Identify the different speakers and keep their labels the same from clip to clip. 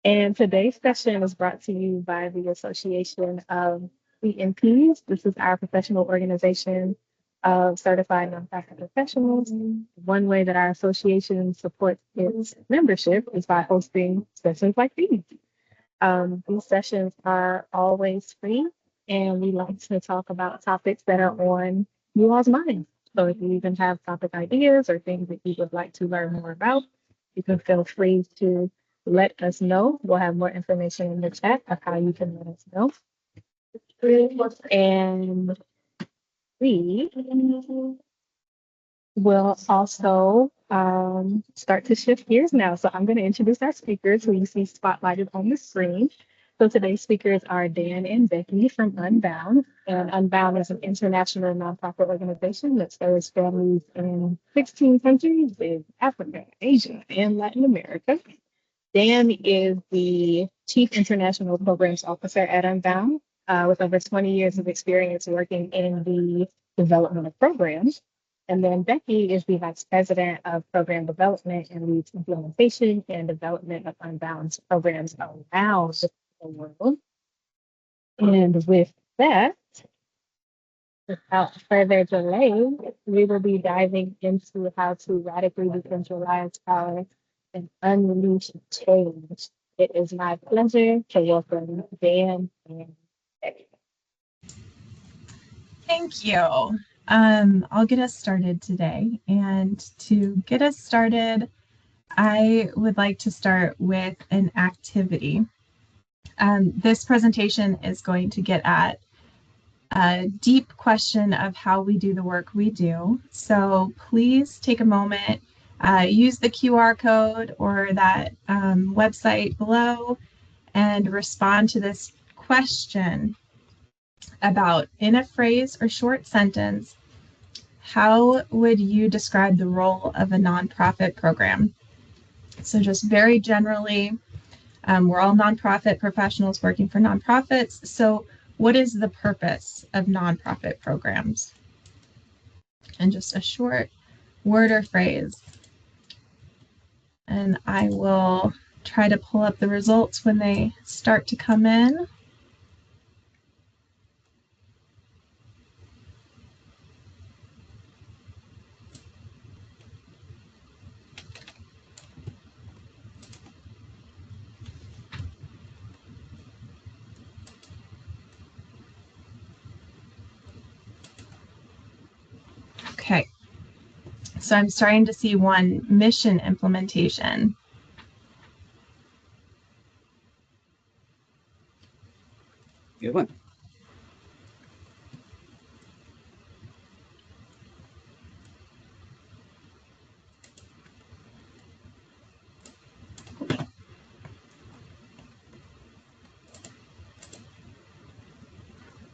Speaker 1: And today's session is brought to you by the Association of Attendees. This is our professional organization of certified nonprofit professionals. One way that our association supports its membership is by hosting sessions like these. These sessions are always free, and we like to talk about topics that are on you all's minds. So if you even have topic ideas or things that you would like to learn more about, you can feel free to let us know. We'll have more information in the chat of how you can let us know. And we will also start to shift gears now. So I'm going to introduce our speakers who you see spotlighted on the screen. So today's speakers are Dan and Becky from Unbound. And Unbound is an international nonprofit organization that serves families in 16 countries in Africa, Asia, and Latin America. Dan is the Chief International Programs Officer at Unbound, with over 20 years of experience working in the development of programs. And then Becky is the Vice President of Program Development and leads implementation and development of Unbound's programs around the world. And with that, without further delay, we will be diving into how to radically decentralize power and unleash change. It is my pleasure to welcome Dan and Becky.
Speaker 2: Thank you. I'll get us started today. And to get us started, I would like to start with an activity. This presentation is going to get at a deep question of how we do the work we do. So please take a moment, use the QR code or that website below and respond to this question about, in a phrase or short sentence, how would you describe the role of a nonprofit program? So just very generally, we're all nonprofit professionals working for nonprofits. So what is the purpose of nonprofit programs? And just a short word or phrase. And I will try to pull up the results when they start to come in. Okay, so I'm starting to see one, mission implementation.
Speaker 3: Good one.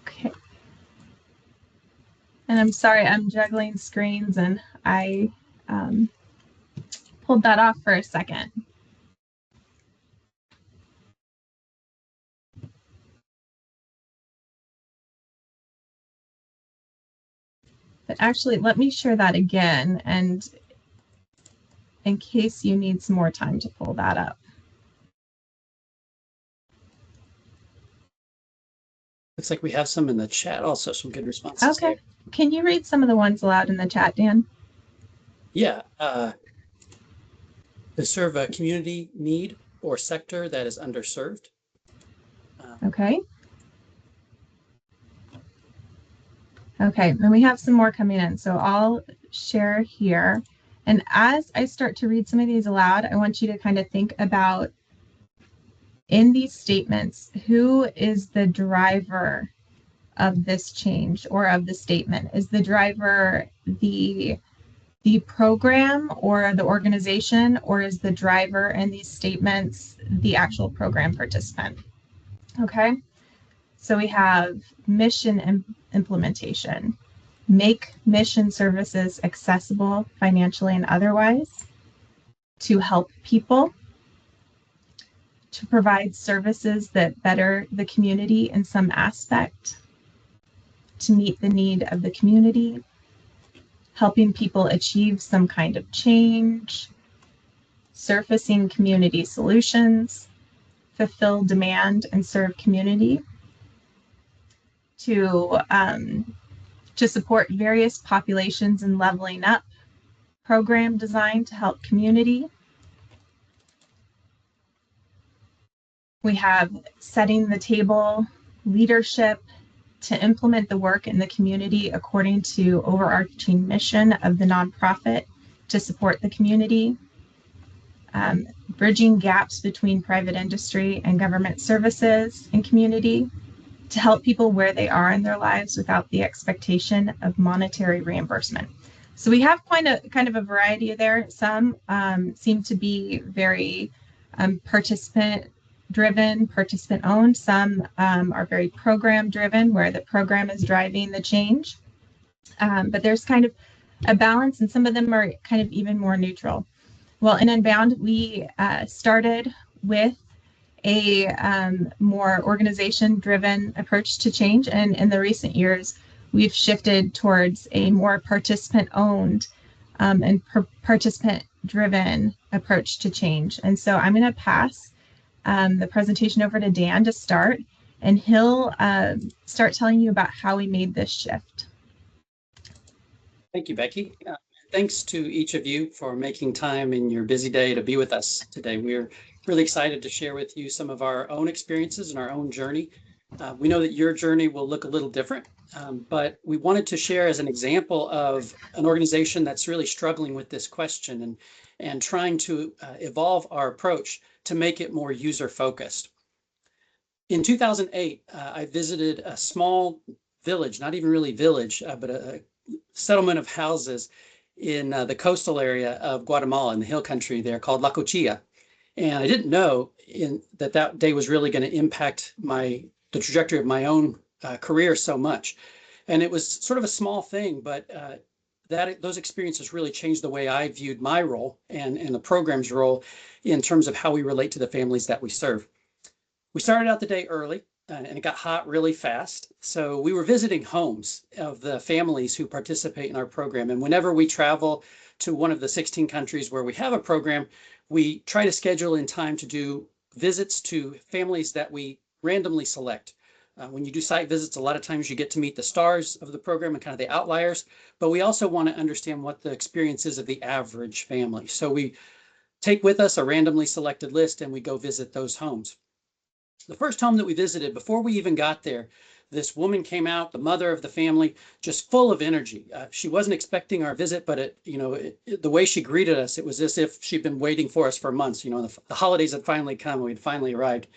Speaker 2: Okay. And I'm sorry, I'm juggling screens and I pulled that off for a second. But actually, let me share that again, and in case you need some more time to pull that up.
Speaker 3: Looks like we have some in the chat also, some good responses.
Speaker 2: Okay.
Speaker 3: There.
Speaker 2: Can you read some of the ones aloud in the chat, Dan?
Speaker 3: Yeah. To serve a community need or sector that is underserved.
Speaker 2: Okay. Okay, and we have some more coming in, so I'll share here. And as I start to read some of these aloud, I want you to kind of think about, in these statements, who is the driver of this change or of the statement? Is the driver the program or the organization, or is the driver in these statements the actual program participant? Okay, so we have mission implementation. Make mission services accessible financially and otherwise, to help people, to provide services that better the community in some aspect, to meet the need of the community, helping people achieve some kind of change, surfacing community solutions, fulfill demand and serve community, to support various populations in leveling up, program designed to help community. We have setting the table, leadership, to implement the work in the community according to overarching mission of the nonprofit to support the community. Bridging gaps between private industry and government services and community to help people where they are in their lives without the expectation of monetary reimbursement. So we have kind of a variety there. Some seem to be very participant driven, participant owned. Some are very program driven, where the program is driving the change. But there's kind of a balance, and some of them are kind of even more neutral. Well, in Unbound, we started with a more organization-driven approach to change, and in the recent years, we've shifted towards a more participant-owned and participant-driven approach to change. And so I'm going to pass the presentation over to Dan to start, and he'll start telling you about how we made this shift.
Speaker 3: Thank you, Becky. Thanks to each of you for making time in your busy day to be with us today. We're really excited to share with you some of our own experiences and our own journey. We know that your journey will look a little different, but we wanted to share as an example of an organization that's really struggling with this question and trying to evolve our approach to make it more user-focused. In 2008, I visited a small village, not even really village, but a settlement of houses in the coastal area of Guatemala in the hill country there called La Cochilla. And I didn't know that day was really going to impact the trajectory of my own career so much. And it was sort of a small thing, but those experiences really changed the way I viewed my role and the program's role in terms of how we relate to the families that we serve. We started out the day early, and it got hot really fast. So we were visiting homes of the families who participate in our program. And whenever we travel to one of the 16 countries where we have a program, we try to schedule in time to do visits to families that we randomly select. When you do site visits, a lot of times you get to meet the stars of the program and kind of the outliers, but we also want to understand what the experience is of the average family. So we take with us a randomly selected list and we go visit those homes. The first home that we visited, before we even got there, this woman came out, the mother of the family, just full of energy. She wasn't expecting our visit, but the way she greeted us, it was as if she'd been waiting for us for months. The holidays had finally come, we'd finally arrived.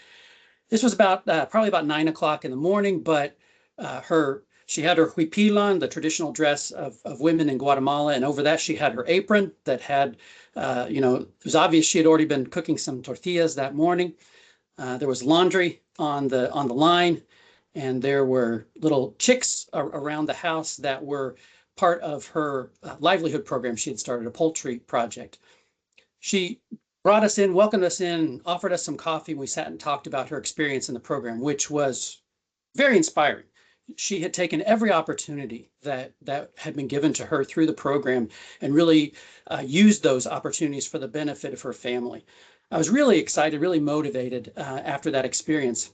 Speaker 3: This was probably about 9 o'clock in the morning, but she had her huipil, the traditional dress of women in Guatemala, and over that she had her apron that had, it was obvious she had already been cooking some tortillas that morning. There was laundry on the line, and there were little chicks around the house that were part of her livelihood program. She had started a poultry project. She brought us in, welcomed us in, offered us some coffee. We sat and talked about her experience in the program, which was very inspiring. She had taken every opportunity that had been given to her through the program and really used those opportunities for the benefit of her family. I was really excited, really motivated after that experience.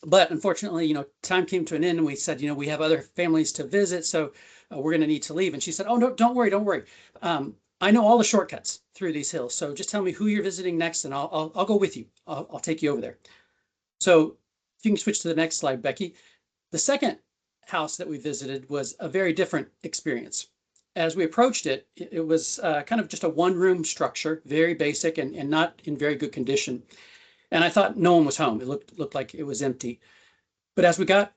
Speaker 3: But unfortunately, time came to an end and we said, we have other families to visit, so we're going to need to leave. And she said, oh, no, don't worry. I know all the shortcuts through these hills. So just tell me who you're visiting next and I'll go with you. I'll take you over there. So if you can switch to the next slide, Becky. The second house that we visited was a very different experience. As we approached it, it was kind of just a one-room structure, very basic and not in very good condition. And I thought no one was home. It looked like it was empty. But as we got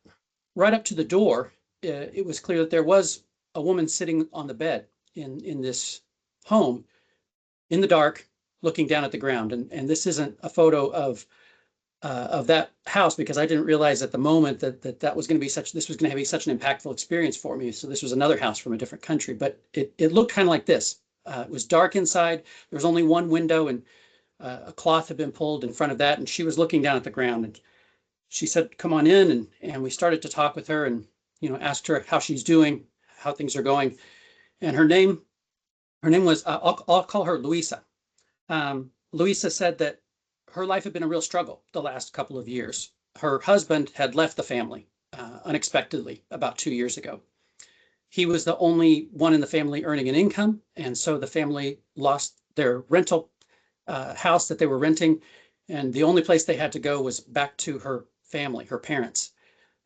Speaker 3: right up to the door, it was clear that there was a woman sitting on the bed in this home in the dark, looking down at the ground. And this isn't a photo of that house, because I didn't realize at the moment that was going to be this was going to be such an impactful experience for me. So this was another house from a different country, but it looked kind of like this. It was dark inside. There was only one window, and a cloth had been pulled in front of that, and she was looking down at the ground. And she said, "Come on in," and we started to talk with her, and asked her how she's doing, how things are going. And her name was I'll call her Luisa. Luisa said that her life had been a real struggle the last couple of years. Her husband had left the family unexpectedly about 2 years ago. He was the only one in the family earning an income, and so the family lost their rental house that they were renting, and the only place they had to go was back to her family, her parents.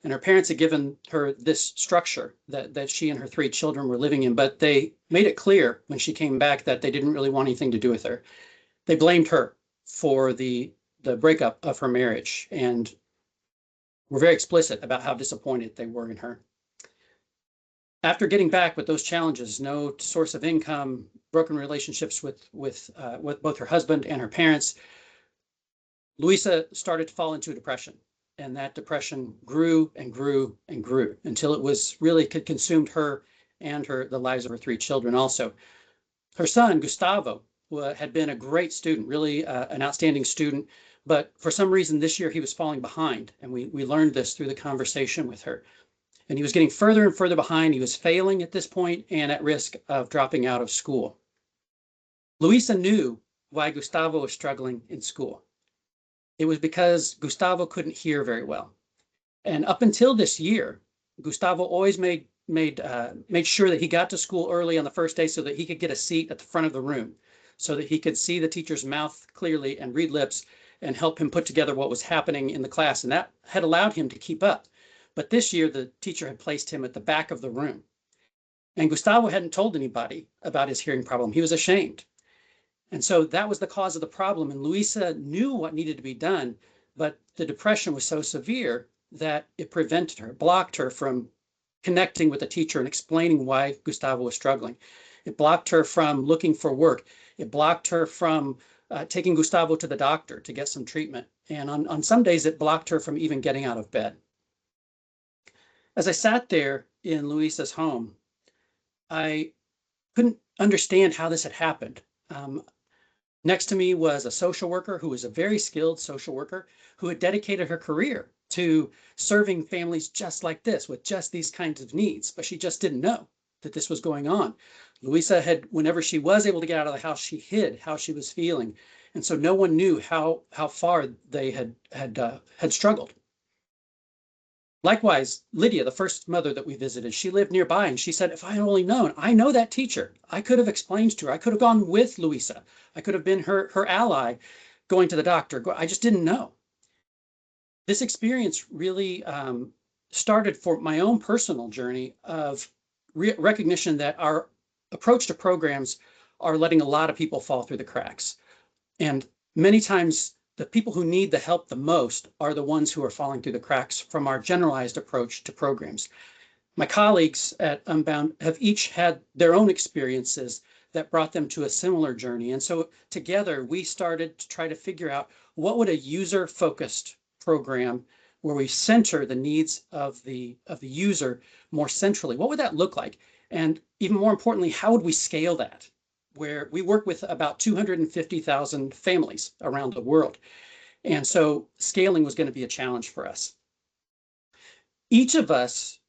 Speaker 3: And her parents had given her this structure that she and her 3 children were living in, but they made it clear when she came back that they didn't really want anything to do with her. They blamed her for the breakup of her marriage and were very explicit about how disappointed they were in her. After getting back with those challenges, no source of income, broken relationships with both her husband and her parents, Louisa started to fall into a depression. And that depression grew and grew and grew until it was really consumed her and the lives of her 3 children also. Her son, Gustavo, had been a great student, really an outstanding student. But for some reason this year he was falling behind. And we learned this through the conversation with her. And he was getting further and further behind. He was failing at this point and at risk of dropping out of school. Louisa knew why Gustavo was struggling in school. It was because Gustavo couldn't hear very well. And up until this year, Gustavo always made sure that he got to school early on the first day so that he could get a seat at the front of the room, so that he could see the teacher's mouth clearly and read lips and help him put together what was happening in the class. And that had allowed him to keep up. But this year, the teacher had placed him at the back of the room. And Gustavo hadn't told anybody about his hearing problem. He was ashamed. And so that was the cause of the problem. And Louisa knew what needed to be done, but the depression was so severe that it prevented her, blocked her from connecting with the teacher and explaining why Gustavo was struggling. It blocked her from looking for work. It blocked her from taking Gustavo to the doctor to get some treatment. And on some days, it blocked her from even getting out of bed. As I sat there in Louisa's home, I couldn't understand how this had happened. Next to me was a social worker who was a very skilled social worker who had dedicated her career to serving families just like this with just these kinds of needs, but she just didn't know that this was going on. Louisa had, whenever she was able to get out of the house, she hid how she was feeling. And so no one knew how far they had struggled. Likewise, Lydia, the first mother that we visited, she lived nearby and she said, if I had only known, I know that teacher. I could have explained to her. I could have gone with Louisa. I could have been her ally going to the doctor. I just didn't know. This experience really started for my own personal journey of recognition that our approach to programs are letting a lot of people fall through the cracks. And many times the people who need the help the most are the ones who are falling through the cracks from our generalized approach to programs. My colleagues at Unbound have each had their own experiences that brought them to a similar journey. And so together we started to try to figure out what would a user-focused program where we center the needs of the user more centrally, what would that look like? And even more importantly, how would we scale that? Where we work with about 250,000 families around the world. And so scaling was going to be a challenge for us. Each of us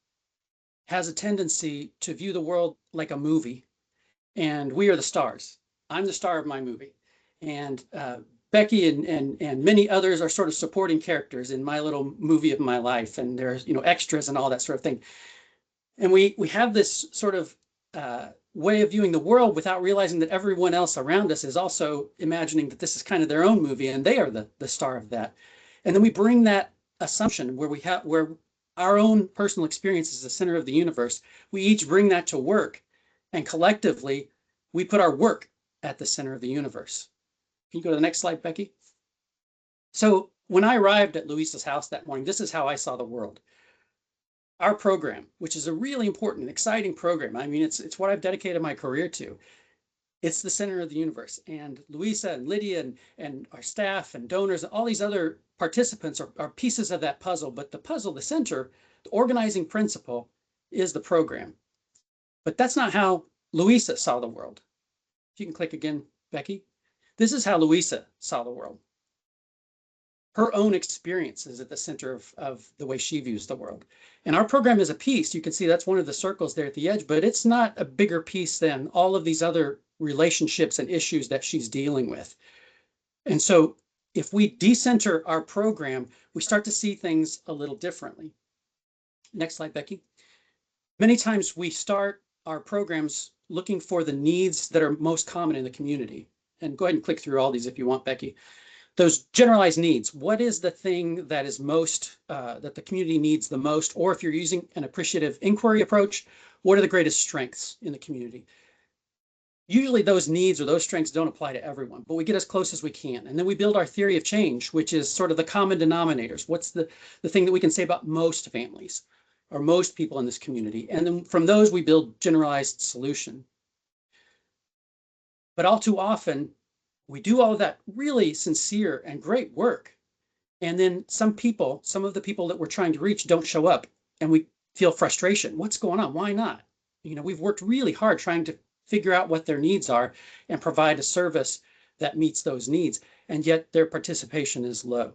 Speaker 3: has a tendency to view the world like a movie, and we are the stars. I'm the star of my movie. And Becky and many others are sort of supporting characters in my little movie of my life. And there's, extras and all that sort of thing. And we have this sort of way of viewing the world without realizing that everyone else around us is also imagining that this is kind of their own movie and they are the star of that. And then we bring that assumption where our own personal experience is the center of the universe. We each bring that to work, and collectively we put our work at the center of the universe. Can you go to the next slide, Becky? So when I arrived at Louisa's house that morning, this is how I saw the world. Our program, which is a really important and exciting program. I mean, it's what I've dedicated my career to. It's the center of the universe. And Louisa and Lydia and our staff and donors and all these other participants are pieces of that puzzle. But the puzzle, the center, the organizing principle is the program. But that's not how Louisa saw the world. If you can click again, Becky. This is how Louisa saw the world. Her own experience is at the center of the way she views the world. And our program is a piece. You can see that's one of the circles there at the edge, but it's not a bigger piece than all of these other relationships and issues that she's dealing with. And so if we decenter our program, we start to see things a little differently. Next slide, Becky. Many times we start our programs looking for the needs that are most common in the community. And go ahead and click through all these if you want, Becky. Those generalized needs. What is the thing that is most, that the community needs the most? Or if you're using an appreciative inquiry approach, what are the greatest strengths in the community? Usually those needs or those strengths don't apply to everyone, but we get as close as we can. And then we build our theory of change, which is sort of the common denominators. What's the thing that we can say about most families or most people in this community? And then from those, we build generalized solution. But all too often, we do all of that really sincere and great work. And then some of the people that we're trying to reach don't show up, and we feel frustration. What's going on? Why not? We've worked really hard trying to figure out what their needs are and provide a service that meets those needs, and yet their participation is low.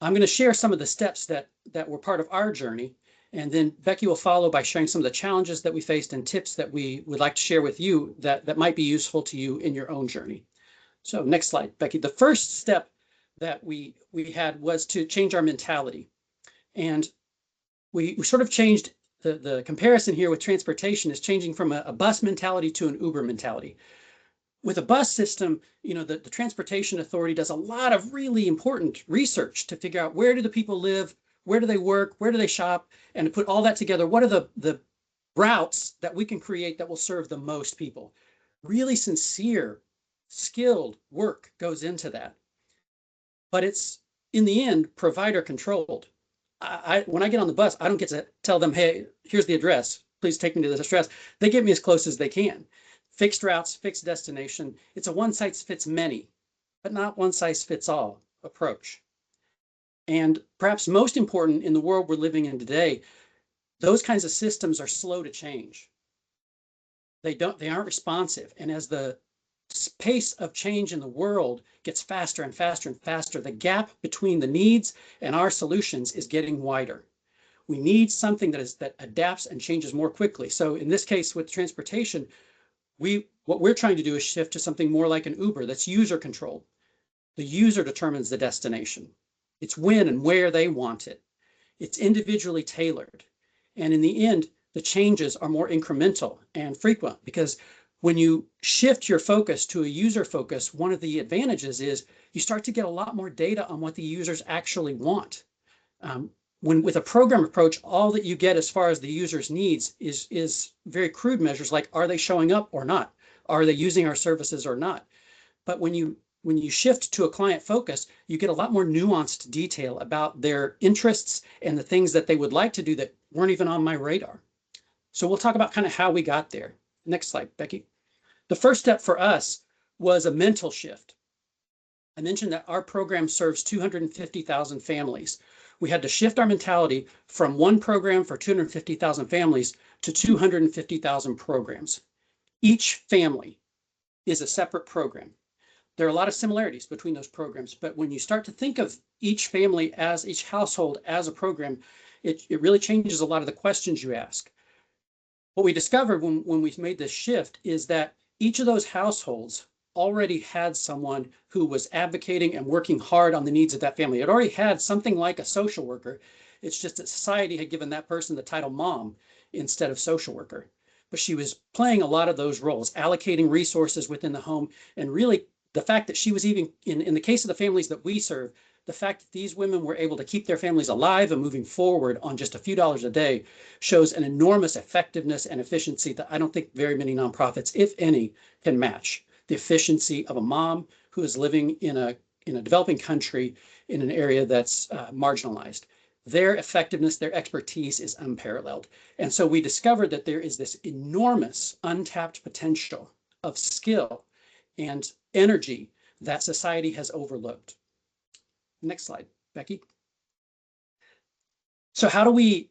Speaker 3: I'm going to share some of the steps that were part of our journey, and then Becky will follow by sharing some of the challenges that we faced and tips that we would like to share with you that might be useful to you in your own journey. So next slide, Becky. The first step that we had was to change our mentality. And we sort of changed the comparison here with transportation is changing from a bus mentality to an Uber mentality. With a bus system, the transportation authority does a lot of really important research to figure out where do the people live, where do they work, where do they shop, and to put all that together, what are the routes that we can create that will serve the most people? Really sincere, skilled work goes into that. But it's, in the end, provider controlled. When I get on the bus, I don't get to tell them, hey, here's the address. Please take me to this address. They get me as close as they can. Fixed routes, fixed destination. It's a one size fits many, but not one size fits all approach. And perhaps most important in the world we're living in today, those kinds of systems are slow to change. They aren't responsive. And as the pace of change in the world gets faster and faster and faster, the gap between the needs and our solutions is getting wider. We need something that adapts and changes more quickly. So in this case with transportation, what we're trying to do is shift to something more like an Uber that's user controlled. The user determines the destination. It's when and where they want it. It's individually tailored. And in the end, the changes are more incremental and frequent, because when you shift your focus to a user focus, one of the advantages is you start to get a lot more data on what the users actually want. With a program approach, all that you get as far as the user's needs is very crude measures like, are they showing up or not? Are they using our services or not? But when you shift to a client focus, you get a lot more nuanced detail about their interests and the things that they would like to do that weren't even on my radar. So we'll talk about kind of how we got there. Next slide, Becky. The first step for us was a mental shift. I mentioned that our program serves 250,000 families. We had to shift our mentality from one program for 250,000 families to 250,000 programs. Each family is a separate program. There are a lot of similarities between those programs, but when you start to think of each family as each household as a program, it really changes a lot of the questions you ask. What we discovered when we made this shift is that each of those households already had someone who was advocating and working hard on the needs of that family. It already had something like a social worker. It's just that society had given that person the title mom instead of social worker. But she was playing a lot of those roles, allocating resources within the home. And really, the fact that she was even, in the case of the families that we serve, the fact that these women were able to keep their families alive and moving forward on just a few dollars a day shows an enormous effectiveness and efficiency that I don't think very many nonprofits, if any, can match. The efficiency of a mom who is living in a developing country in an area that's marginalized. Their effectiveness, their expertise is unparalleled. And so we discovered that there is this enormous untapped potential of skill and energy that society has overlooked. Next slide, Becky. So how do we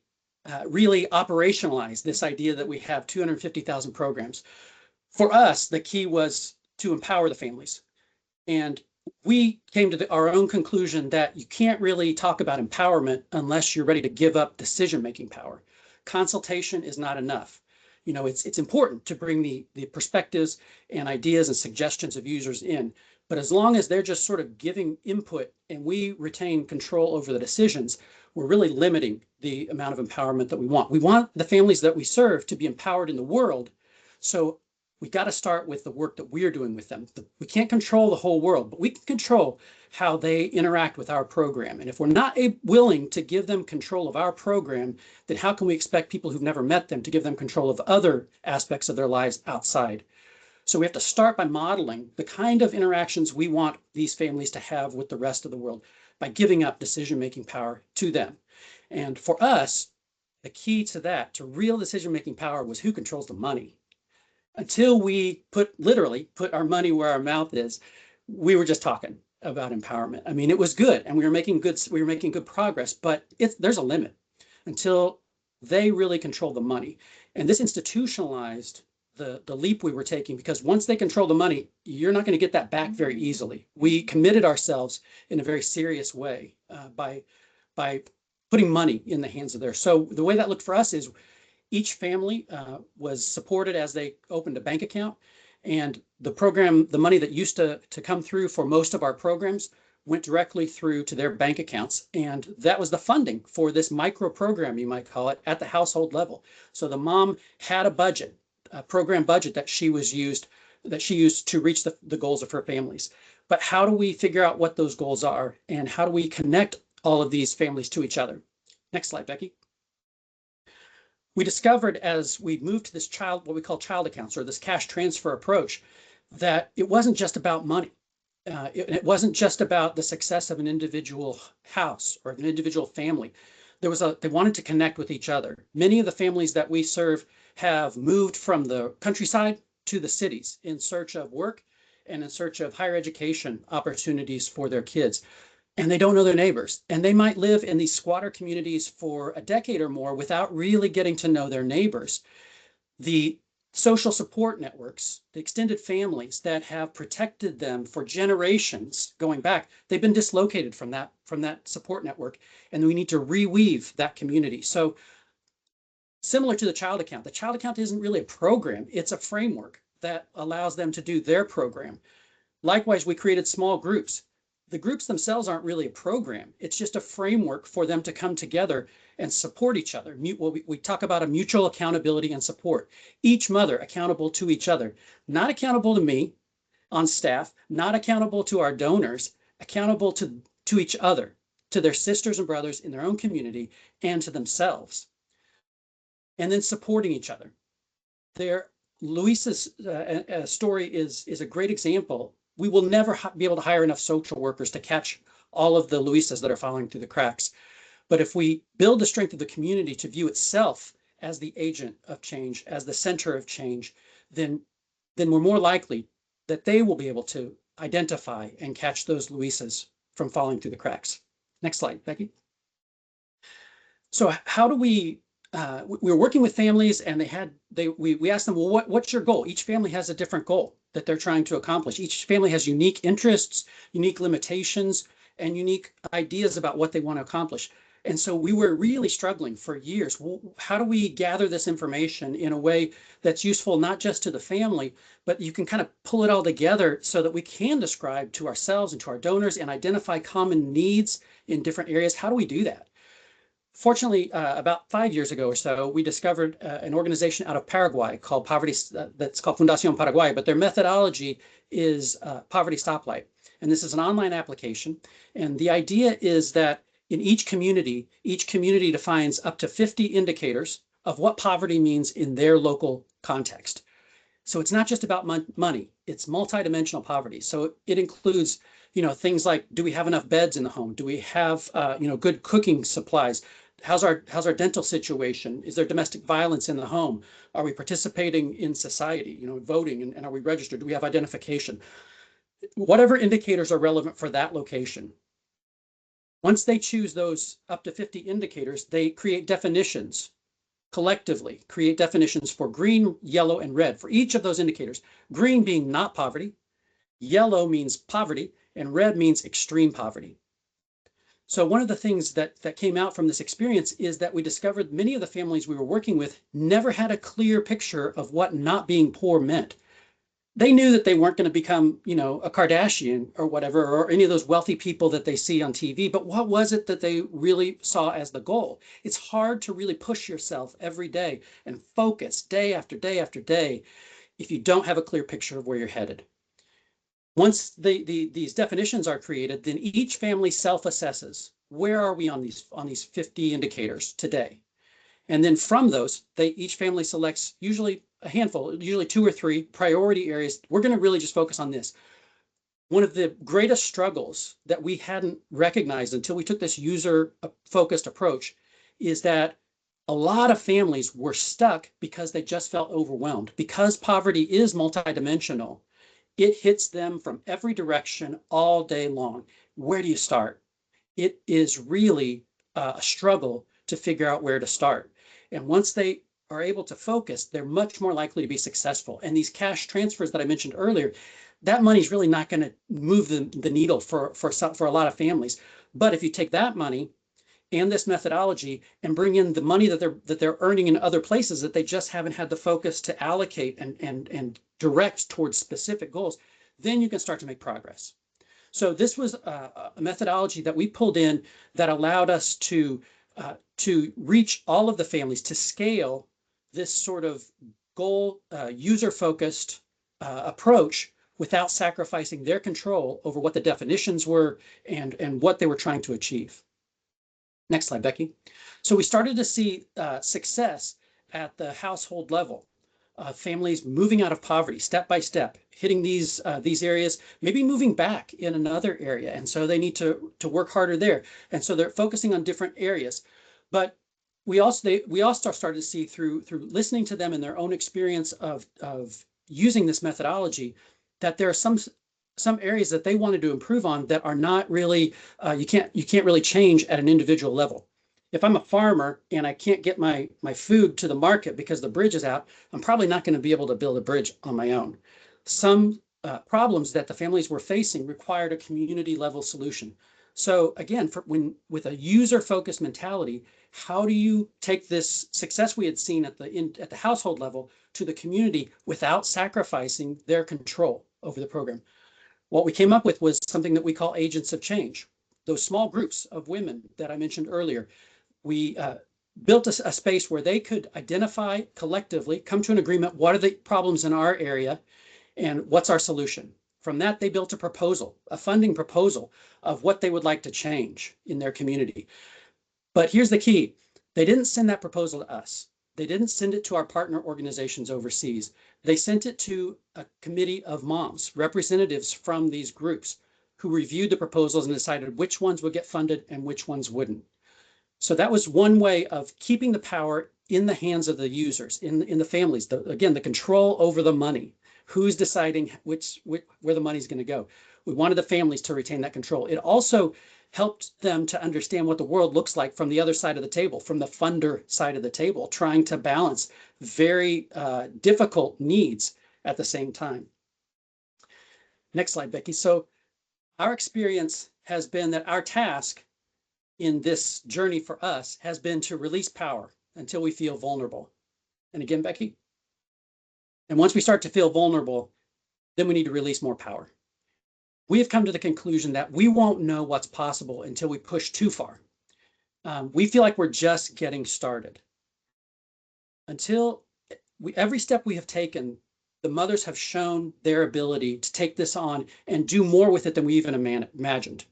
Speaker 3: really operationalize this idea that we have 250,000 programs? For us, the key was to empower the families. And we came to our own conclusion that you can't really talk about empowerment unless you're ready to give up decision-making power. Consultation is not enough. It's important to bring the perspectives and ideas and suggestions of users in, But as long as they're just sort of giving input and we retain control over the decisions, we're really limiting the amount of empowerment that we want. We want the families that we serve to be empowered in the world. So we got to start with the work that we're doing with them. We can't control the whole world, but we can control how they interact with our program. And if we're not willing to give them control of our program, then how can we expect people who've never met them to give them control of other aspects of their lives outside? So we have to start by modeling the kind of interactions we want these families to have with the rest of the world by giving up decision-making power to them. And for us, the key to that, to real decision-making power, was who controls the money. Until we literally put our money where our mouth is, we were just talking about empowerment. I mean, it was good and we were making good progress, but there's a limit until they really control the money. And this institutionalized the leap we were taking, because once they control the money, you're not going to get that back very easily. We committed ourselves in a very serious way by putting money in the hands of theirs. So the way that looked for us is each family was supported as they opened a bank account, and the money that used to come through for most of our programs went directly through to their bank accounts. And that was the funding for this micro program, you might call it, at the household level. So the mom had a budget, a program budget that she used to reach the goals of her families. But how do we figure out what those goals are, and how do we connect all of these families to each other? Next slide, Becky. We discovered as we moved to this what we call child accounts, or this cash transfer approach, that it wasn't just about money. It wasn't just about the success of an individual house or an individual family. They wanted to connect with each other. Many of the families that we serve have moved from the countryside to the cities in search of work and in search of higher education opportunities for their kids. And they don't know their neighbors. And they might live in these squatter communities for a decade or more without really getting to know their neighbors. The social support networks, the extended families that have protected them for generations going back, they've been dislocated from that support network, and we need to reweave that community. So similar to the child account isn't really a program, it's a framework that allows them to do their program. Likewise, we created small groups. The groups themselves aren't really a program. It's just a framework for them to come together and support each other. We talk about a mutual accountability and support. Each mother accountable to each other, not accountable to me on staff, not accountable to our donors, accountable to each other, to their sisters and brothers in their own community, and to themselves. And then supporting each other. Luisa's story is a great example. We will never be able to hire enough social workers to catch all of the Luisas that are falling through the cracks. But if we build the strength of the community to view itself as the agent of change, as the center of change, then we're more likely that they will be able to identify and catch those Luisas from falling through the cracks. Next slide, Becky. So how do we were working with families, and we asked them, well, what's your goal? Each family has a different goal that they're trying to accomplish. Each family has unique interests, unique limitations, and unique ideas about what they want to accomplish. And so we were really struggling for years. Well, how do we gather this information in a way that's useful not just to the family, but you can kind of pull it all together so that we can describe to ourselves and to our donors and identify common needs in different areas? How do we do that? Fortunately, about 5 years ago or so, we discovered an organization out of Paraguay called that's called Fundación Paraguay, but their methodology is Poverty Stoplight. And this is an online application. And the idea is that in each community defines up to 50 indicators of what poverty means in their local context. So it's not just about money, it's multidimensional poverty. So it includes, things like, do we have enough beds in the home? Do we have, good cooking supplies? How's our dental situation? Is there domestic violence in the home? Are we participating in society, voting, and are we registered? Do we have identification? Whatever indicators are relevant for that location. Once they choose those up to 50 indicators, they create definitions, collectively create definitions for green, yellow, and red for each of those indicators. Green being not poverty, yellow means poverty, and red means extreme poverty. So one of the things that came out from this experience is that we discovered many of the families we were working with never had a clear picture of what not being poor meant. they knew that they weren't going to become, you know, a Kardashian or whatever, or any of those wealthy people that they see on TV. But what was it that they really saw as the goal? It's hard to really push yourself every day and focus day after day after day if you don't have a clear picture of where you're headed. Once these definitions are created, then each family self-assesses. Where are we on these 50 indicators today? And then from those, each family selects usually a handful, usually 2 or 3 priority areas. We're going to really just focus on this. One of the greatest struggles that we hadn't recognized until we took this user-focused approach is that a lot of families were stuck because they just felt overwhelmed. Because poverty is multidimensional, it hits them from every direction all day long. Where do you start? It is really a struggle to figure out where to start. And once they are able to focus, they're much more likely to be successful. And these cash transfers that I mentioned earlier, that money is really not going to move the needle for a lot of families. But if you take that money and this methodology and bring in the money that they're earning in other places that they just haven't had the focus to allocate and direct towards specific goals, then you can start to make progress. So this was a methodology that we pulled in that allowed us to reach all of the families, to scale this sort of goal user-focused approach without sacrificing their control over what the definitions were and what they were trying to achieve. Next slide, Becky. So we started to see success at the household level. Families moving out of poverty step by step, hitting these areas, maybe moving back in another area, and so they need to work harder there. And so they're focusing on different areas. But we also started to see through listening to them and their own experience of using this methodology that there are some areas that they wanted to improve on that are not really you can't really change at an individual level. If I'm a farmer and I can't get my food to the market because the bridge is out, I'm probably not going to be able to build a bridge on my own. Some problems that the families were facing required a community level solution. So again, with a user-focused mentality, how do you take this success we had seen at the household level to the community without sacrificing their control over the program? What we came up with was something that we call agents of change. Those small groups of women that I mentioned earlier, we built a space where they could identify collectively, come to an agreement, what are the problems in our area and what's our solution? From that, they built a proposal, a funding proposal of what they would like to change in their community. But here's the key. They didn't send that proposal to us. They didn't send it to our partner organizations overseas. They sent it to a committee of moms, representatives from these groups, who reviewed the proposals and decided which ones would get funded and which ones wouldn't. So that was one way of keeping the power in the hands of the users, in the families. Again, the control over the money. Who's deciding where the money's going to go? We wanted the families to retain that control. It also helped them to understand what the world looks like from the other side of the table, from the funder side of the table, trying to balance very difficult needs at the same time. Next slide, Becky. So our experience has been that our task in this journey for us has been to release power until we feel vulnerable. And again, Becky. And once we start to feel vulnerable, then we need to release more power. We have come to the conclusion that we won't know what's possible until we push too far. We feel like we're just getting started. Every step we have taken, the mothers have shown their ability to take this on and do more with it than we even imagined.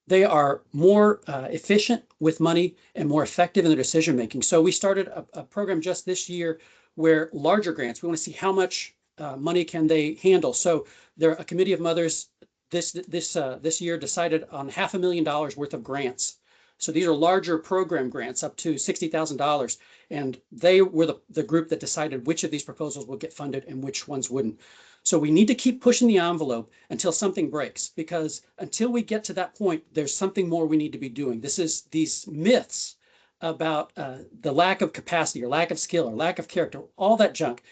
Speaker 3: They are more efficient with money and more effective in their decision making. So we started a program just this year where larger grants, we want to see how much money can they handle. So a committee of mothers this year decided on $500,000 worth of grants. So these are larger program grants up to $60,000. And they were the group that decided which of these proposals would get funded and which ones wouldn't. So we need to keep pushing the envelope until something breaks, because until we get to that point, there's something more we need to be doing. These myths about the lack of capacity or lack of skill or lack of character, all that junk,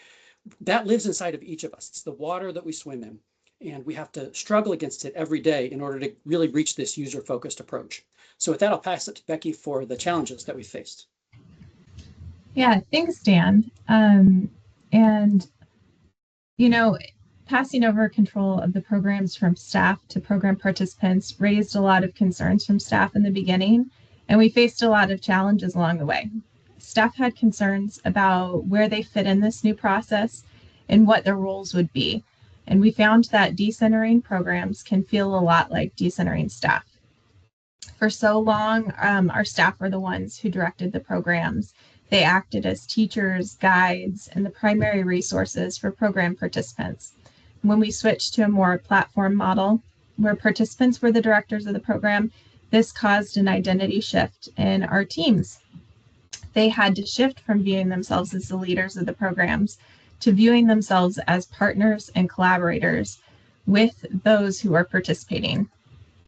Speaker 3: that lives inside of each of us. It's the water that we swim in, and we have to struggle against it every day in order to really reach this user-focused approach. So with that, I'll pass it to Becky for the challenges that we faced.
Speaker 2: Yeah, thanks, Dan. And, you know, passing over control of the programs from staff to program participants raised a lot of concerns from staff in the beginning, and we faced a lot of challenges along the way. Staff had concerns about where they fit in this new process and what their roles would be. And we found that decentering programs can feel a lot like decentering staff. For so long, our staff were the ones who directed the programs. They acted as teachers, guides, and the primary resources for program participants. When we switched to a more platform model, where participants were the directors of the program, this caused an identity shift in our teams. They had to shift from viewing themselves as the leaders of the programs to viewing themselves as partners and collaborators with those who are participating.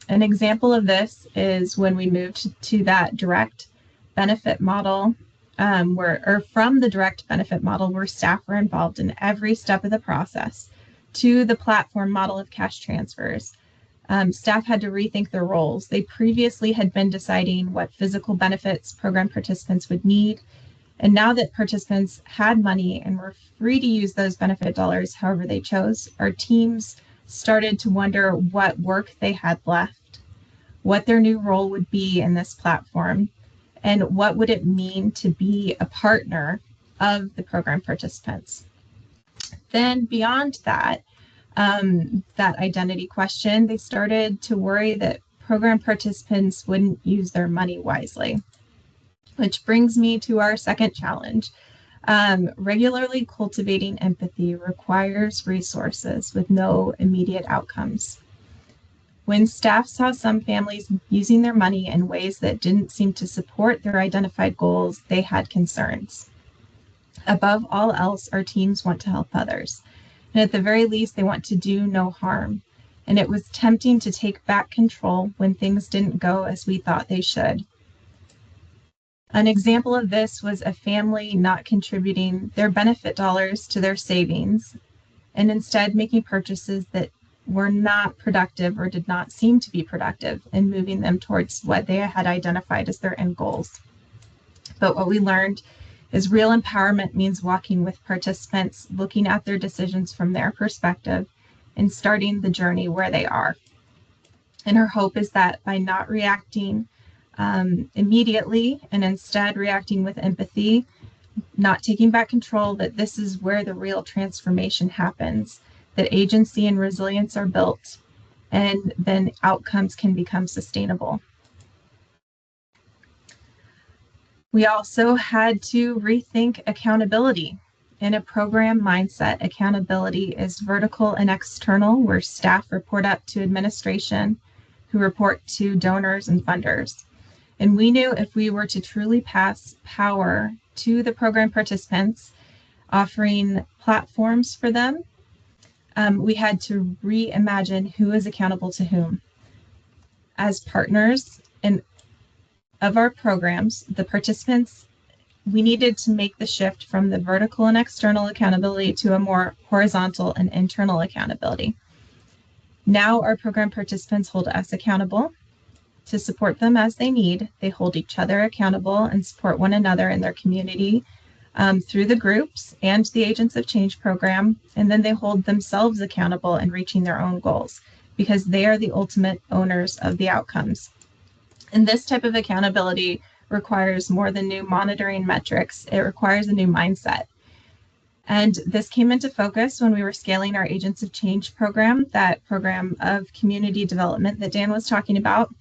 Speaker 2: An example of this is when we moved to that direct benefit model, from the direct benefit model where staff were involved in every step of the process, to the platform model of cash transfers. Staff had to rethink their roles. They previously had been deciding what physical benefits program participants would need. And now that participants had money and were free to use those benefit dollars however they chose, our teams started to wonder what work they had left, what their new role would be in this platform, and what would it mean to be a partner of the program participants. Then beyond that, that identity question, they started to worry that program participants wouldn't use their money wisely, which brings me to our second challenge. Regularly cultivating empathy requires resources with no immediate outcomes. When staff saw some families using their money in ways that didn't seem to support their identified goals, they had concerns. Above all else, our teams want to help others. And at the very least, they want to do no harm. And it was tempting to take back control when things didn't go as we thought they should. An example of this was a family not contributing their benefit dollars to their savings and instead making purchases that were not productive or did not seem to be productive in moving them towards what they had identified as their end goals. But what we learned is real empowerment means walking with participants, looking at their decisions from their perspective, and starting the journey where they are. And our hope is that by not reacting immediately and instead reacting with empathy, not taking back control, that this is where the real transformation happens, that agency and resilience are built, and then outcomes can become sustainable. We also had to rethink accountability. In a program mindset, accountability is vertical and external, where staff report up to administration, who report to donors and funders. And we knew if we were to truly pass power to the program participants, offering platforms for them, we had to reimagine who is accountable to whom. As partners of our programs, the participants, we needed to make the shift from the vertical and external accountability to a more horizontal and internal accountability. Now our program participants hold us accountable to support them as they need. They hold each other accountable and support one another in their community through the groups and the Agents of Change program. And then they hold themselves accountable in reaching their own goals because they are the ultimate owners of the outcomes. And this type of accountability requires more than new monitoring metrics. It requires a new mindset. And this came into focus when we were scaling our Agents of Change program, that program of community development that Dan was talking about.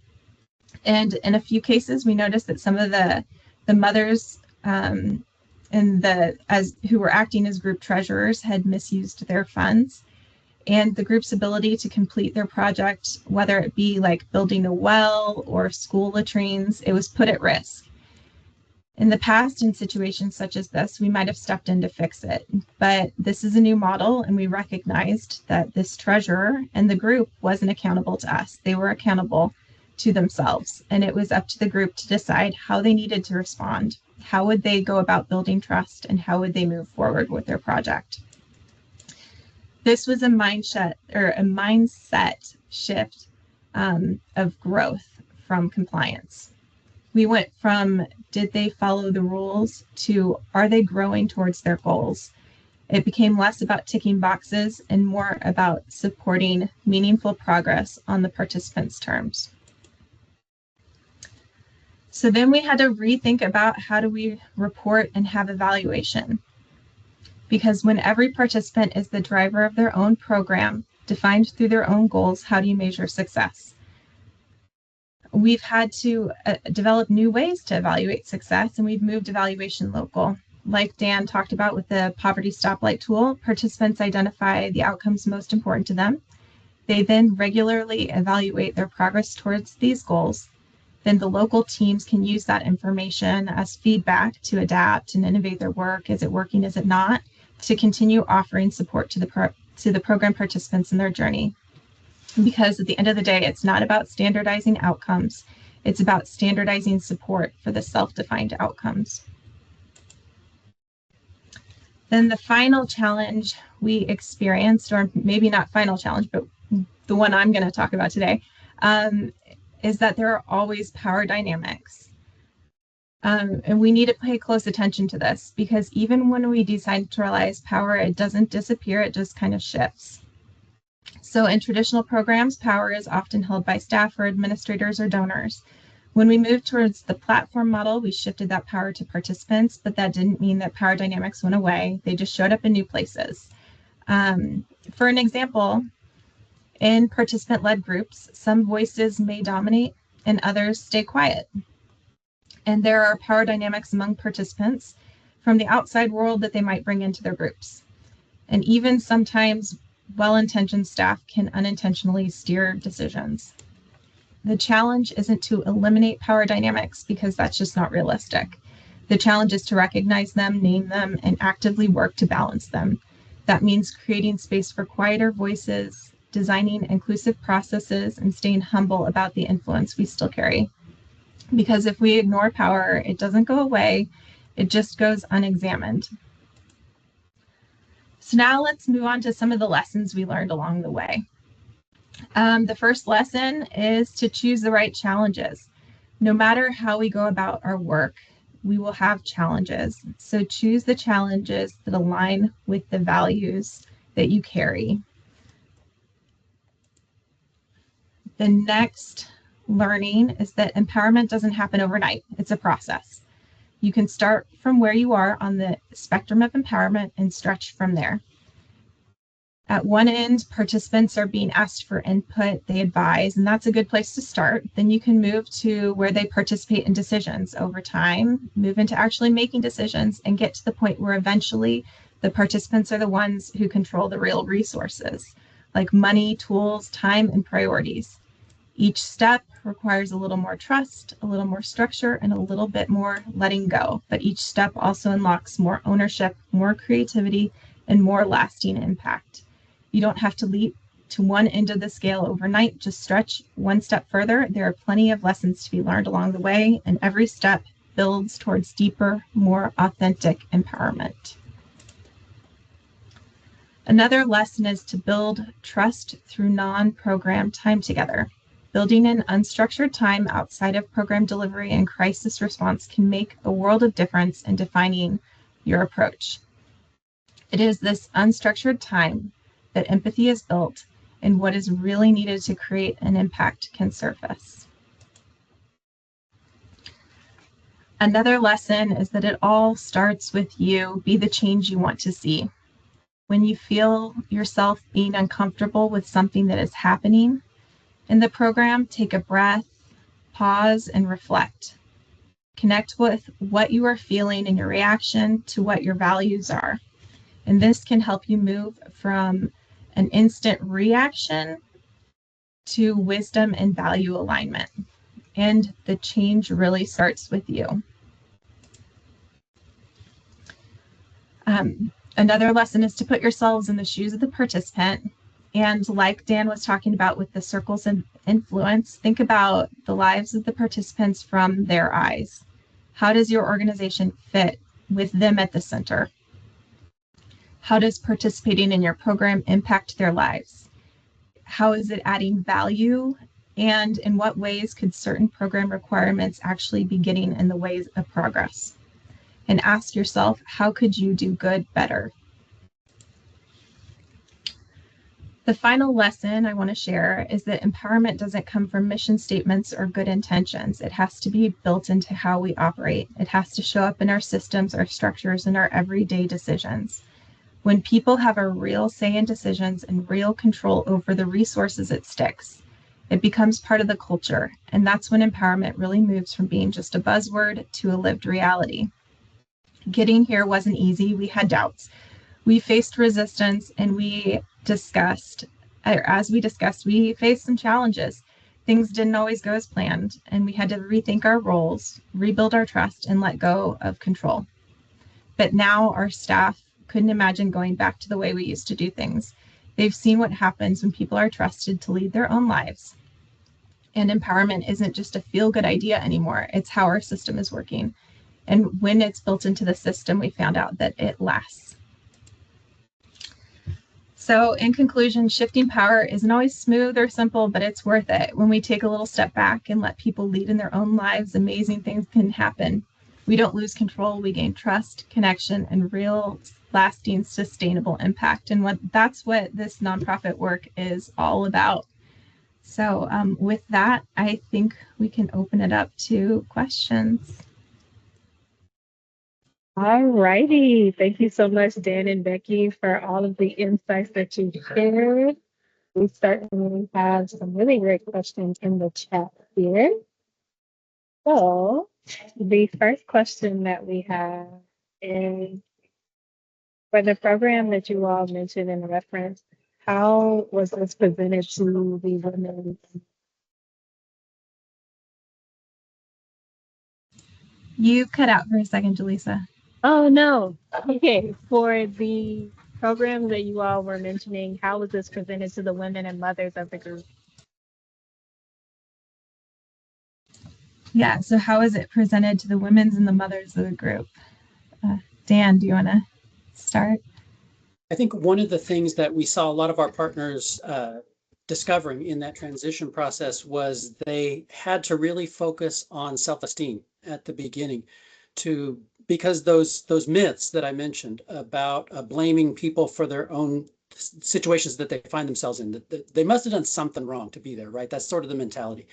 Speaker 2: And in a few cases, we noticed that some of the mothers who were acting as group treasurers had misused their funds, and the group's ability to complete their project, whether it be like building a well or school latrines, it was put at risk. In the past, in situations such as this, we might have stepped in to fix it, but this is a new model, and we recognized that this treasurer and the group wasn't accountable to us. They were accountable to themselves, and it was up to the group to decide how they needed to respond. How would they go about building trust, and how would they move forward with their project? This was a mindset shift of growth from compliance. We went from did they follow the rules to are they growing towards their goals? It became less about ticking boxes and more about supporting meaningful progress on the participants' terms. So then we had to rethink about how do we report and have evaluation. Because when every participant is the driver of their own program, defined through their own goals, how do you measure success? We've had to develop new ways to evaluate success, and we've moved evaluation local. Like Dan talked about with the poverty stoplight tool, participants identify the outcomes most important to them. They then regularly evaluate their progress towards these goals. Then the local teams can use that information as feedback to adapt and innovate their work. Is it working? Is it not? To continue offering support to the program participants in their journey. Because at the end of the day, it's not about standardizing outcomes. It's about standardizing support for the self-defined outcomes. Then the final challenge we experienced, or maybe not final challenge, but the one I'm going to talk about today, is that there are always power dynamics. And we need to pay close attention to this, because even when we decentralize power, it doesn't disappear, it just kind of shifts. So in traditional programs, power is often held by staff or administrators or donors. When we moved towards the platform model, we shifted that power to participants, but that didn't mean that power dynamics went away. They just showed up in new places. For an example, in participant-led groups, some voices may dominate and others stay quiet. And there are power dynamics among participants from the outside world that they might bring into their groups. And even sometimes well-intentioned staff can unintentionally steer decisions. The challenge isn't to eliminate power dynamics, because that's just not realistic. The challenge is to recognize them, name them, and actively work to balance them. That means creating space for quieter voices, designing inclusive processes, and staying humble about the influence we still carry. Because if we ignore power, it doesn't go away, it just goes unexamined. So now let's move on to some of the lessons we learned along the way. The first lesson is to choose the right challenges. No matter how we go about our work, we will have challenges. So choose the challenges that align with the values that you carry. The next learning is that empowerment doesn't happen overnight. It's a process. You can start from where you are on the spectrum of empowerment and stretch from there. At one end, participants are being asked for input, they advise, and that's a good place to start. Then you can move to where they participate in decisions over time, move into actually making decisions, and get to the point where eventually the participants are the ones who control the real resources, like money, tools, time, and priorities. Each step requires a little more trust, a little more structure, and a little bit more letting go. But each step also unlocks more ownership, more creativity, and more lasting impact. You don't have to leap to one end of the scale overnight, just stretch one step further. There are plenty of lessons to be learned along the way, and every step builds towards deeper, more authentic empowerment. Another lesson is to build trust through non-program time together. Building in unstructured time outside of program delivery and crisis response can make a world of difference in defining your approach. It is this unstructured time that empathy is built, and what is really needed to create an impact can surface. Another lesson is that it all starts with you. Be the change you want to see. When you feel yourself being uncomfortable with something that is happening in the program, take a breath, pause, and reflect. Connect with what you are feeling and your reaction to what your values are. And this can help you move from an instant reaction to wisdom and value alignment. And the change really starts with you. Another lesson is to put yourselves in the shoes of the participant. And like Dan was talking about with the circles of influence, think about the lives of the participants from their eyes. How does your organization fit with them at the center? How does participating in your program impact their lives? How is it adding value? And in what ways could certain program requirements actually be getting in the way of progress? And ask yourself, how could you do good better? The final lesson I want to share is that empowerment doesn't come from mission statements or good intentions. It has to be built into how we operate. It has to show up in our systems, our structures, and our everyday decisions. When people have a real say in decisions and real control over the resources, it sticks. It becomes part of the culture, and that's when empowerment really moves from being just a buzzword to a lived reality. Getting here wasn't easy. We had doubts. We faced resistance, and as we discussed, we faced some challenges. Things didn't always go as planned, and we had to rethink our roles, rebuild our trust, and let go of control. But now our staff couldn't imagine going back to the way we used to do things. They've seen what happens when people are trusted to lead their own lives. And empowerment isn't just a feel-good idea anymore. It's how our system is working. And when it's built into the system, we found out that it lasts. So in conclusion, shifting power isn't always smooth or simple, but it's worth it. When we take a little step back and let people lead in their own lives, amazing things can happen. We don't lose control, we gain trust, connection, and real lasting sustainable impact. And that's what this nonprofit work is all about. So with that, I think we can open it up to questions.
Speaker 1: All righty. Thank you so much, Dan and Becky, for all of the insights that you shared. We certainly have some really great questions in the chat here. So the first question that we have is, for the program that you all mentioned in the reference, how was this presented to the women?
Speaker 2: You cut out for a second, Jaleesa.
Speaker 1: Oh, no. Okay. For the program that you all were mentioning, how was this presented to the women and mothers of the group?
Speaker 2: Yeah, so how is it presented to the women's and the mothers of the group? Dan, do you want to start?
Speaker 3: I think one of the things that we saw a lot of our partners discovering in that transition process was they had to really focus on self-esteem at the beginning, because those myths that I mentioned about blaming people for their own situations that they find themselves in, that they must have done something wrong to be there, right? That's sort of the mentality.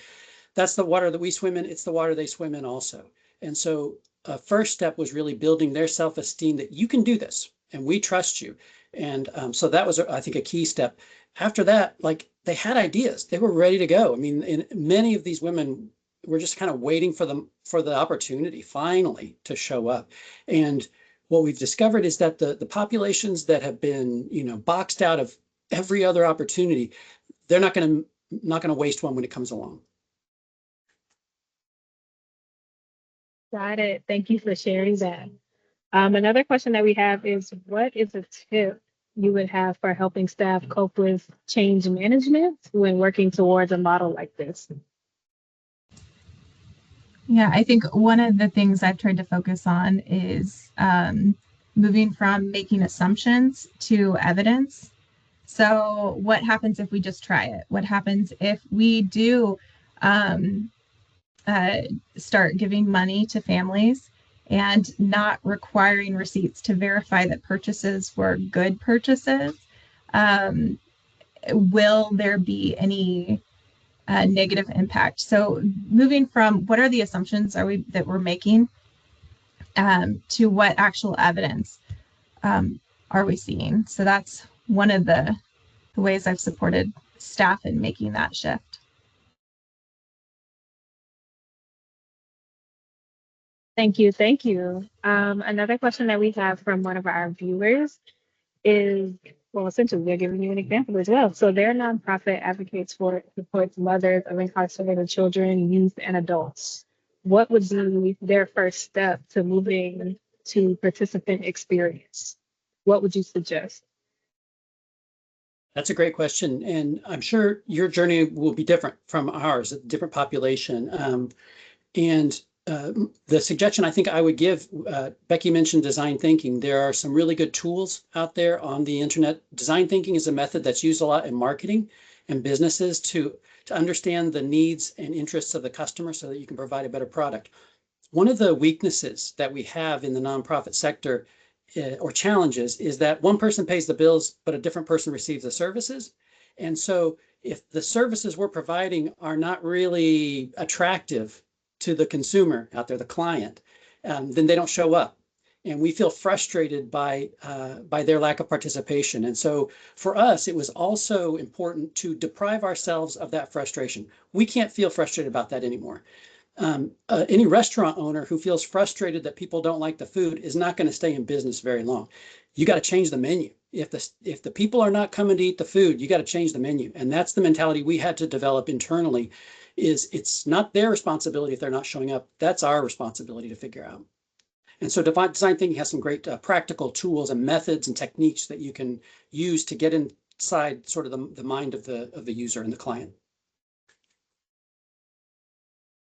Speaker 3: That's the water that we swim in. It's the water they swim in also. And so a first step was really building their self-esteem that you can do this and we trust you. And so that was, I think, a key step. After that, like, they had ideas, they were ready to go. I mean, many of these women were just kind of waiting for the opportunity finally to show up. And what we've discovered is that the populations that have been, boxed out of every other opportunity, they're not going to waste one when it comes along.
Speaker 1: Got it. Thank you for sharing that. Another question that we have is, what is a tip you would have for helping staff cope with change management when working towards a model like this?
Speaker 2: Yeah, I think one of the things I've tried to focus on is moving from making assumptions to evidence. So what happens if we just try it? What happens if we do start giving money to families and not requiring receipts to verify that purchases were good purchases? Will there be any negative impact? So moving from what are the assumptions that we're making to what actual evidence are we seeing? So that's one of the ways I've supported staff in making that shift.
Speaker 1: Thank you. Thank you. Another question that we have from one of our viewers is, well, essentially, they're giving you an example as well. So their nonprofit advocates for supports mothers of incarcerated children, youth, and adults. What would be their first step to moving to participant experience? What would you suggest?
Speaker 3: That's a great question. And I'm sure your journey will be different from ours, a different population. And the suggestion I think I would give, Becky mentioned design thinking. There are some really good tools out there on the internet. Design thinking is a method that's used a lot in marketing and businesses to understand the needs and interests of the customer so that you can provide a better product. One of the weaknesses that we have in the nonprofit sector or challenges is that one person pays the bills, but a different person receives the services. And so if the services we're providing are not really attractive to the consumer out there, the client, then they don't show up. And we feel frustrated by their lack of participation. And so for us, it was also important to deprive ourselves of that frustration. We can't feel frustrated about that anymore. Any restaurant owner who feels frustrated that people don't like the food is not going to stay in business very long. You got to change the menu. If the people are not coming to eat the food, you got to change the menu. And that's the mentality we had to develop internally. Is it's not their responsibility if they're not showing up. That's our responsibility to figure out. And so design thinking has some great practical tools and methods and techniques that you can use to get inside sort of the mind of the user and the client.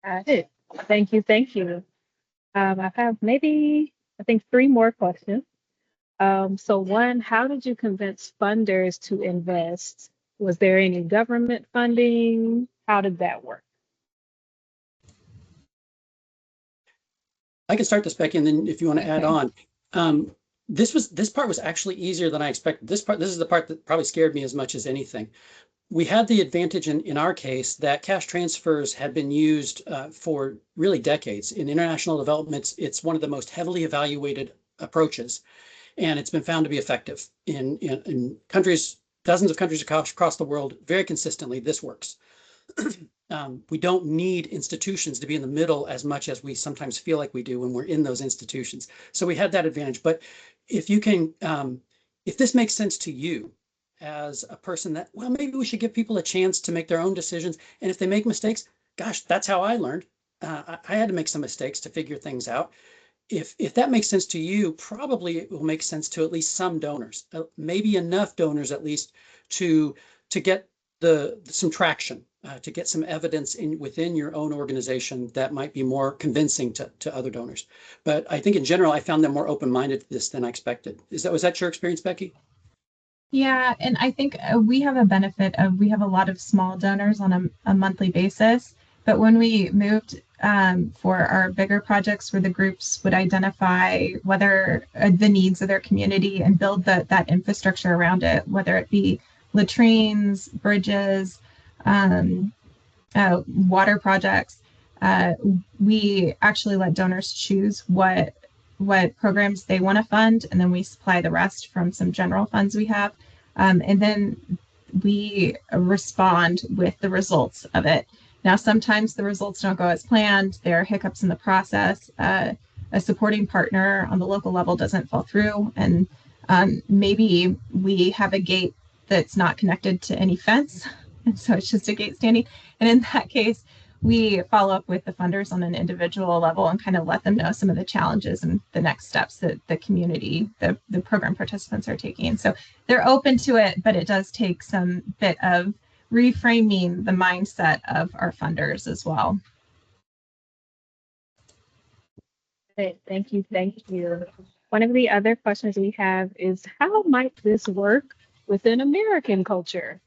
Speaker 1: Got it. Thank you. Thank you. I have maybe, I think, three more questions. So one, how did you convince funders to invest? Was there any government funding? How did that work?
Speaker 3: I can start this, Becky, and then if you want to add on. This part was actually easier than I expected. This is the part that probably scared me as much as anything. We had the advantage in our case that cash transfers had been used for really decades. In international developments, it's one of the most heavily evaluated approaches, and it's been found to be effective in countries, dozens of countries across the world. Very consistently, this works. We don't need institutions to be in the middle as much as we sometimes feel like we do when we're in those institutions. So we had that advantage. But if you can, if this makes sense to you as a person that, well, maybe we should give people a chance to make their own decisions. And if they make mistakes, gosh, that's how I learned. I had to make some mistakes to figure things out. If that makes sense to you, probably it will make sense to at least some donors, maybe enough donors at least to get some traction, to get some evidence within your own organization that might be more convincing to other donors. But I think in general, I found them more open-minded to this than I expected. Was that your experience, Becky?
Speaker 2: Yeah, and I think we have a benefit of, we have a lot of small donors on a monthly basis. But when we moved for our bigger projects where the groups would identify whether the needs of their community and build that infrastructure around it, whether it be latrines, bridges, water projects, we actually let donors choose what programs they want to fund, and then we supply the rest from some general funds we have, and then we respond with the results of it. Now, sometimes the results don't go as planned. There are hiccups in the process. A supporting partner on the local level doesn't fall through, and maybe we have a gate that's not connected to any fence, and so it's just a gate standing. And in that case, we follow up with the funders on an individual level and kind of let them know some of the challenges and the next steps that the community, the program participants are taking. So they're open to it, but it does take some bit of reframing the mindset of our funders as well.
Speaker 1: Great. Thank you. Thank you. One of the other questions we have is, how might this work within American culture?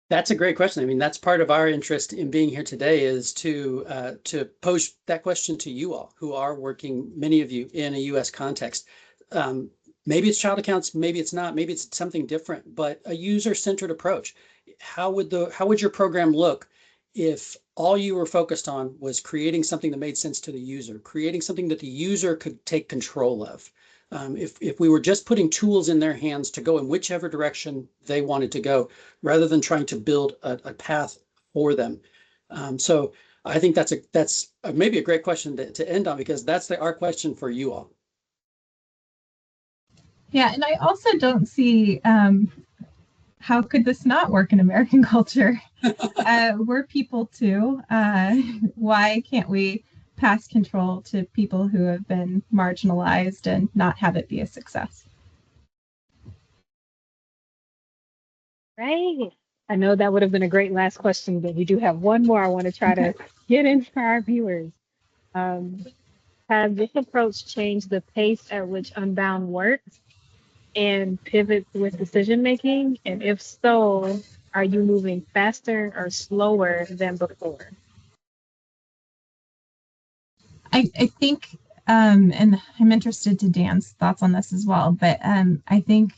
Speaker 3: That's a great question. I mean, that's part of our interest in being here today, is to pose that question to you all who are working, many of you, in a U.S. context. Maybe it's child accounts, maybe it's not, maybe it's something different, but a user-centered approach. How would your program look if all you were focused on was creating something that made sense to the user, creating something that the user could take control of? If we were just putting tools in their hands to go in whichever direction they wanted to go, rather than trying to build a path for them. So I think that's maybe a great question to end on, because that's our question for you all.
Speaker 2: Yeah, and I also don't see how could this not work in American culture? We're people too. Why can't we pass control to people who have been marginalized and not have it be a success?
Speaker 1: Right. I know that would have been a great last question, but we do have one more I want to try to get in for our viewers. Has this approach changed the pace at which Unbound works and pivots with decision making? And if so, are you moving faster or slower than before?
Speaker 2: I think, and I'm interested to Dan's thoughts on this as well, but I think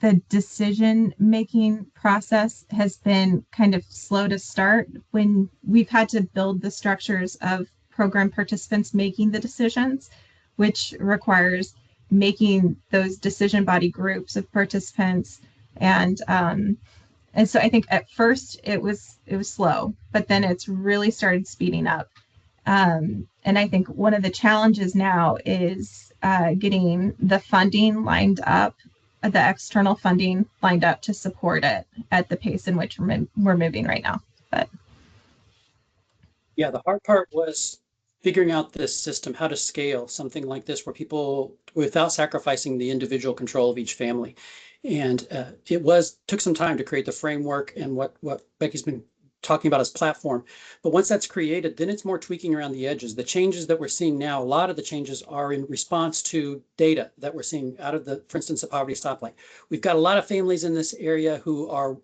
Speaker 2: the decision-making process has been kind of slow to start when we've had to build the structures of program participants making the decisions, which requires making those decision body groups of participants. And so I think at first it was slow, but then it's really started speeding up. And I think one of the challenges now is getting the funding lined up, the external funding lined up to support it at the pace in which we're moving right now. But
Speaker 3: yeah, the hard part was figuring out this system, how to scale something like this where people, without sacrificing the individual control of each family. And it took some time to create the framework and what Becky's been talking about as platform. But once that's created, then it's more tweaking around the edges. The changes that we're seeing now, a lot of the changes are in response to data that we're seeing out of for instance, the poverty stoplight. We've got a lot of families in this area who are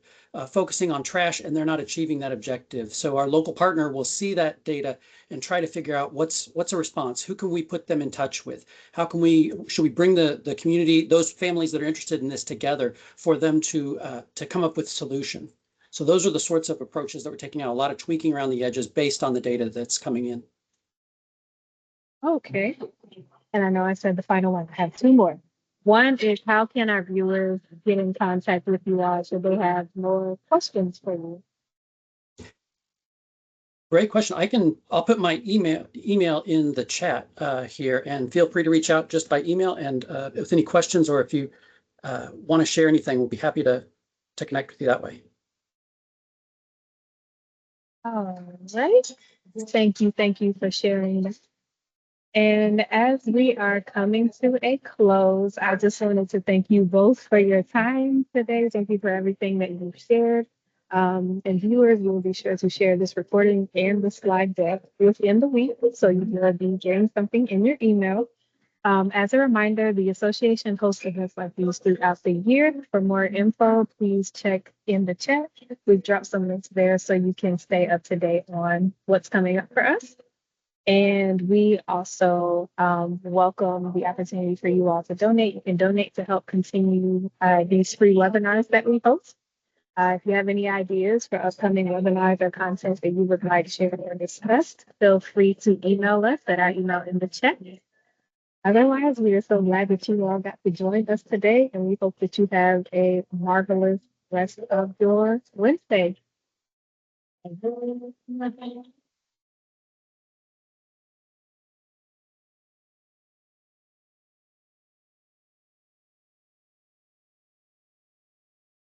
Speaker 3: focusing on trash and they're not achieving that objective. So our local partner will see that data and try to figure out what's a response. Who can we put them in touch with? Should we bring the community, those families that are interested in this together for them to come up with a solution? So those are the sorts of approaches that we're taking out, a lot of tweaking around the edges based on the data that's coming in.
Speaker 1: Okay. And I know I said the final one. I have two more. One is, how can our viewers get in contact with you all should they have more questions for you?
Speaker 3: Great question. I'll put my email in the chat here, and feel free to reach out just by email. And with any questions, or if you want to share anything, we'll be happy to connect with you that way.
Speaker 1: All right. Thank you for sharing. And as we are coming to a close, I just wanted to thank you both for your time today. Thank you for everything that you've shared. And viewers, we will be sure to share this recording and the slide deck within the week, so you will be getting something in your email. As a reminder, the association hosts events like these throughout the year. For more info, please check in the chat. We've dropped some links there so you can stay up to date on what's coming up for us. And we also welcome the opportunity for you all to donate. You can donate to help continue these free webinars that we host. If you have any ideas for upcoming webinars or content that you would like shared or discussed, feel free to email us at our email in the chat. Otherwise, we are so glad that you all got to join us today, and we hope that you have a marvelous rest of your Wednesday.